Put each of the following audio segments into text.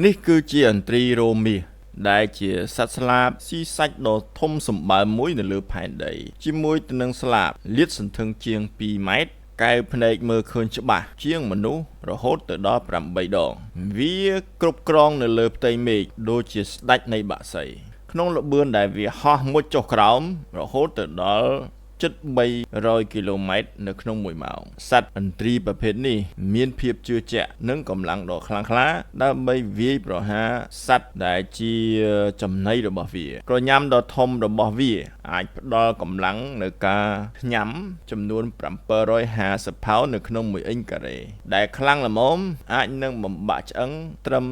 នេះគឺជាអន្ត្រីរោមាសដែលជាសត្វស្លាបស៊ីសាច់ដ៏ធំសម្បើមមួយនៅលើផែនដីជាមួយទៅនឹងស្លាបលាតសន្ធឹងជាង2ម៉ែត្រកែវភ្នែកមើលឃើញច្បាស់ជាងមនុស្សរហូតទៅដល់8ដងវាគ្រប់គ្រងនៅលើផ្ទៃមេឃដូចជាស្ដេចនៃបក្សីក្នុងល្បឿនដែលវាហោះមុជចុះក្រោមរហូតទៅដល់ជិត300គីឡូម៉ែត្រនៅក្នុង1ម៉ោងសត្វឥន្ទ្រីប្រភេទនេះមានភាពជឿជាក់និងកម្លាំងដ៏ខ្លាំងក្លាដើម្បីវាយប្រហារសត្វដែលជាចំណីរបស់វាក្រញាំដ៏ធំរបស់វាអាចផ្ដល់កម្លាំងនៅការញ៉ាំចំនួន750ផោននៅក្នុង1អ៊ីងការ៉េដែលខ្លាំងល្មមអាចនឹងបំបាក់ឆ្អឹងត្រឹម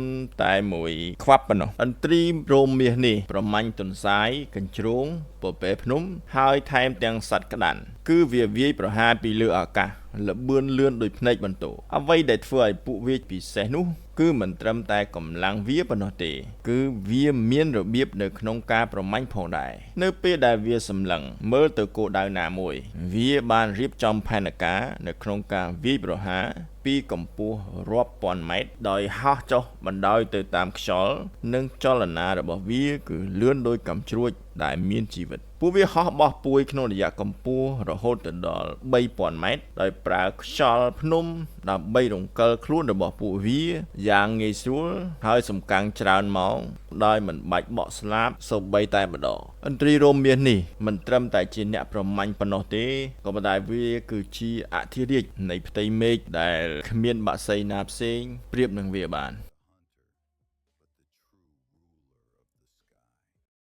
តែមួយខ្វាប់ប៉ុណ្ណោះឥន្ទ្រីរោមមាសនេះប្រមាញ់ទន្សាយកញ្ជ្រោងពពែភ្នំហើយថែមទាំងសត្វក្តាន់គឺវាវាយប្រហារពីលើអាកាសល្បឿនលឿនដូចភ្នែកបន្ទោអ្វីដែលធ្វើឲ្យពួកវាពិសេសនោះគឺមិនត្រឹមតែកម្លាំងវាប៉ុណ្ណោះទេគឺវាមានរបៀបនៅក្នុងការប្រមាញ់ផងដែរនៅពេលដែលវាសម្លឹងមើលទៅគោលដៅណាមួយវាបានរៀបចំផែនការនៅក្នុងការវាយប្រហារពីកម្ពស់រាប់ពាន់ម៉ែត្រដោយហោះចុះបណ្ដោយទៅតាមខ្យល់និងចលនារបស់វាគឺលឿនដូចកាំជ្រួចដែលមានជីវិតពួកវាហោះបោះពួយក្នុងរយៈកម្ពស់រហូតដល់3000ម៉ែត្រដោយប្រើខ្យល់ភ្នំដើម្បីរំកិលខ្លួនរបស់ពួកវាយ៉ាងងាយស្រួលហើយសំកាំងច្រើនម៉ោងដោយមិនបាច់បកស្លាបសូម្បីតែម្ដងឥន្ទ្រីរោមមាសនេះមិនត្រឹមតែជាអ្នកប្រមាញ់ប៉ុណ្ណោះទេក៏ប៉ុន្តែវាគឺជាអធិរាជនៃផ្ទៃមេឃដែលគ្មានបក្សីណាផ្សេងប្រៀបនឹងវាបាន